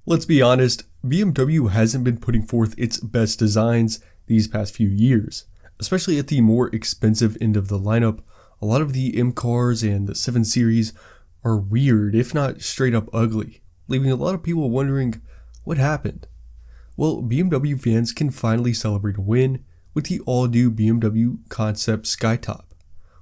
Let's be honest, BMW hasn't been putting forth its best designs these past few years. Especially at the more expensive end of the lineup, a lot of the M cars and the 7 Series are weird, if not straight up ugly, leaving a lot of people wondering what happened. Well, BMW fans can finally celebrate a win with the all-new BMW concept Skytop.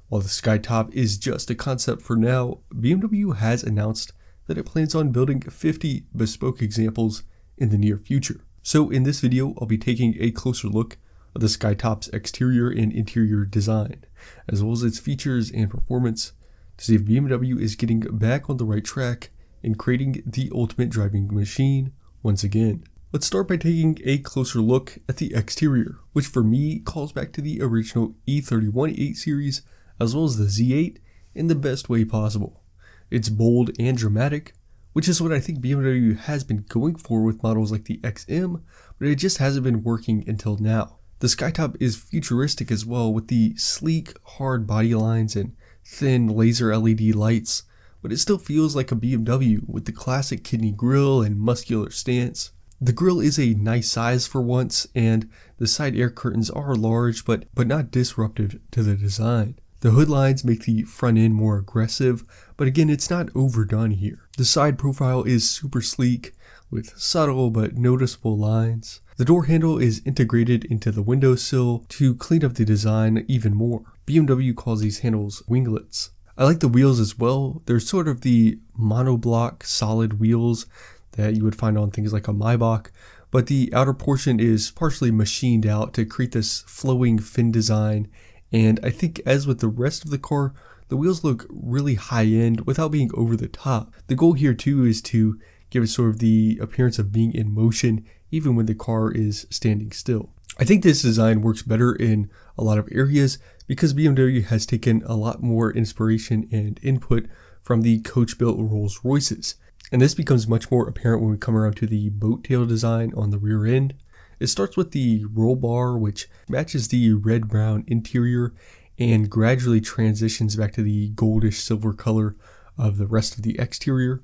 While the Skytop is just a concept for now, BMW has announced that it plans on building 50 bespoke examples in the near future. So in this video, I'll be taking a closer look at the Skytop's exterior and interior design, as well as its features and performance, to see if BMW is getting back on the right track and creating the ultimate driving machine once again. Let's start by taking a closer look at the exterior, which for me calls back to the original E31 8 Series, as well as the Z8 in the best way possible. It's bold and dramatic, which is what I think BMW has been going for with models like the XM, but it just hasn't been working until now. The Skytop is futuristic as well, with the sleek, hard body lines and thin laser LED lights, but it still feels like a BMW with the classic kidney grille and muscular stance. The grille is a nice size for once, and the side air curtains are large but not disruptive to the design. The hood lines make the front end more aggressive, but again, it's not overdone here. The side profile is super sleek with subtle but noticeable lines. The door handle is integrated into the windowsill to clean up the design even more. BMW calls these handles winglets. I like the wheels as well. They're sort of the monoblock solid wheels that you would find on things like a Maybach, but the outer portion is partially machined out to create this flowing fin design. And I think, as with the rest of the car, the wheels look really high-end without being over the top. The goal here too is to give it sort of the appearance of being in motion even when the car is standing still. I think this design works better in a lot of areas because BMW has taken a lot more inspiration and input from the coach-built Rolls-Royces. And this becomes much more apparent when we come around to the boat tail design on the rear end. It starts with the roll bar, which matches the red-brown interior and gradually transitions back to the goldish silver color of the rest of the exterior.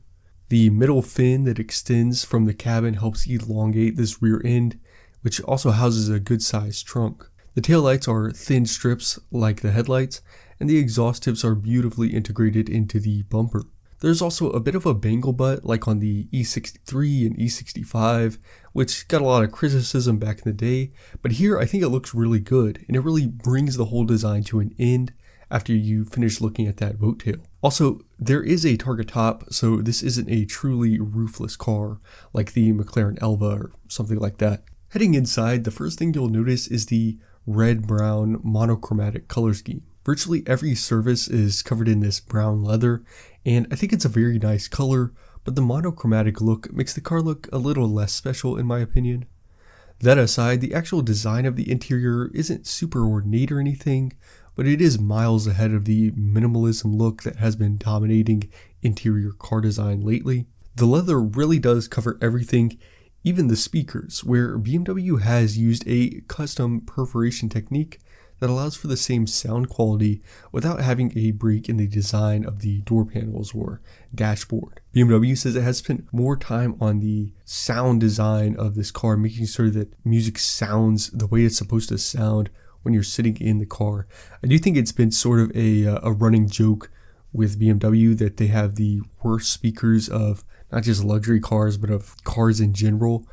The middle fin that extends from the cabin helps elongate this rear end, which also houses a good-sized trunk. The taillights are thin strips like the headlights, and the exhaust tips are beautifully integrated into the bumper. There's also a bit of a bangle butt like on the E63 and E65, which got a lot of criticism back in the day, but here I think it looks really good, and it really brings the whole design to an end after you finish looking at that boat tail. Also, there is a target top, so this isn't a truly roofless car like the McLaren Elva or something like that. Heading inside, the first thing you'll notice is the red-brown monochromatic color scheme. Virtually every surface is covered in this brown leather, and I think it's a very nice color, but the monochromatic look makes the car look a little less special in my opinion. That aside, the actual design of the interior isn't super ornate or anything, but it is miles ahead of the minimalism look that has been dominating interior car design lately. The leather really does cover everything, even the speakers, where BMW has used a custom perforation technique that allows for the same sound quality without having a break in the design of the door panels or dashboard. BMW says it has spent more time on the sound design of this car, making sure that music sounds the way it's supposed to sound when you're sitting in the car. I do think it's been sort of a running joke with BMW that they have the worst speakers of not just luxury cars, but of cars in general.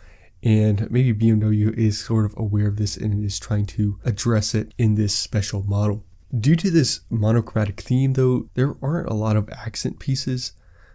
And maybe BMW is sort of aware of this and is trying to address it in this special model. Due to this monochromatic theme though, there aren't a lot of accent pieces,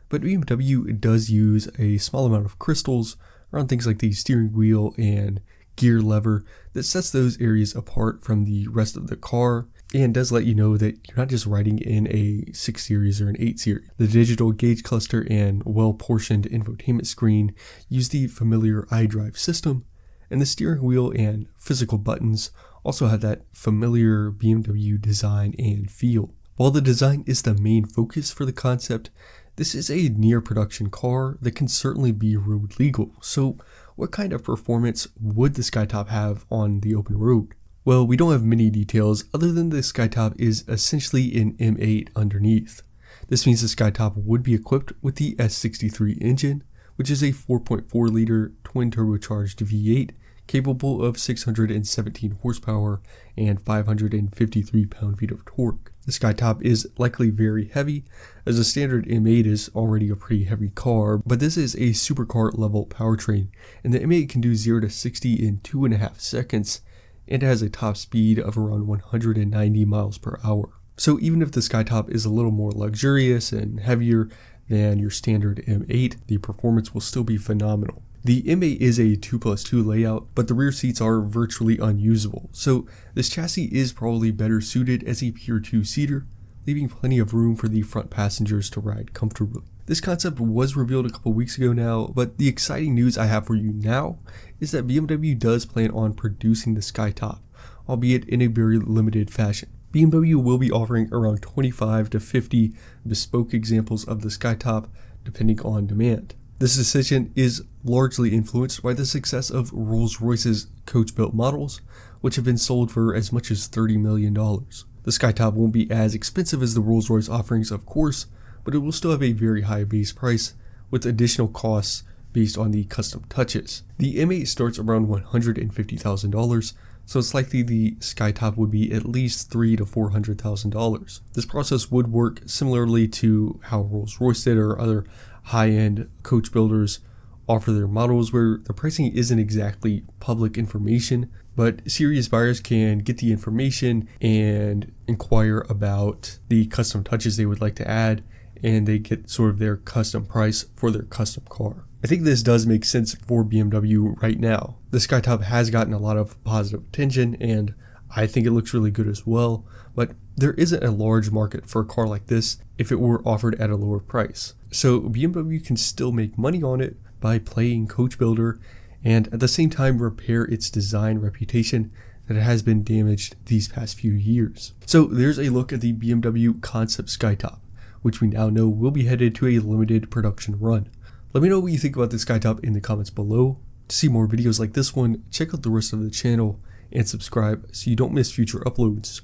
but BMW does use a small amount of crystals around things like the steering wheel and gear lever that sets those areas apart from the rest of the car, and does let you know that you're not just riding in a 6 Series or an 8 Series. The digital gauge cluster and well-portioned infotainment screen use the familiar iDrive system, and the steering wheel and physical buttons also have that familiar BMW design and feel. While the design is the main focus for the concept, this is a near production car that can certainly be road legal. So what kind of performance would the Skytop have on the open road? Well, we don't have many details other than the Skytop is essentially an M8 underneath. This means the Skytop would be equipped with the S63 engine, which is a 4.4-liter twin-turbocharged V8 capable of 617 horsepower and 553 pound-feet of torque. The Skytop is likely very heavy, as a standard M8 is already a pretty heavy car, but this is a supercar level powertrain, and the M8 can do 0 to 60 in 2.5 seconds, and it has a top speed of around 190 miles per hour. So even if the Skytop is a little more luxurious and heavier than your standard M8, the performance will still be phenomenal. The M8 is a 2+2 layout, but the rear seats are virtually unusable, so this chassis is probably better suited as a pure 2-seater, leaving plenty of room for the front passengers to ride comfortably. This concept was revealed a couple weeks ago now, but the exciting news I have for you now is that BMW does plan on producing the Skytop, albeit in a very limited fashion. BMW will be offering around 25 to 50 bespoke examples of the Skytop, depending on demand. This decision is largely influenced by the success of Rolls-Royce's coach-built models, which have been sold for as much as $30 million. The Skytop won't be as expensive as the Rolls-Royce offerings, of course, but it will still have a very high base price, with additional costs based on the custom touches. The M8 starts around $150,000, so it's likely the Skytop would be at least $300,000 to $400,000. This process would work similarly to how Rolls-Royce did or other high-end coach builders offer their models, where the pricing isn't exactly public information, but serious buyers can get the information and inquire about the custom touches they would like to add, and they get sort of their custom price for their custom car. I think this does make sense for BMW right now. The Skytop has gotten a lot of positive attention, and I think it looks really good as well, but there isn't a large market for a car like this if it were offered at a lower price. So BMW can still make money on it by playing coach builder and at the same time repair its design reputation that has been damaged these past few years. So there's a look at the BMW concept Skytop, which we now know will be headed to a limited production run. Let me know what you think about the Skytop in the comments below. To see more videos like this one, check out the rest of the channel and subscribe so you don't miss future uploads.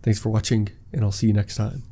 Thanks for watching, and I'll see you next time.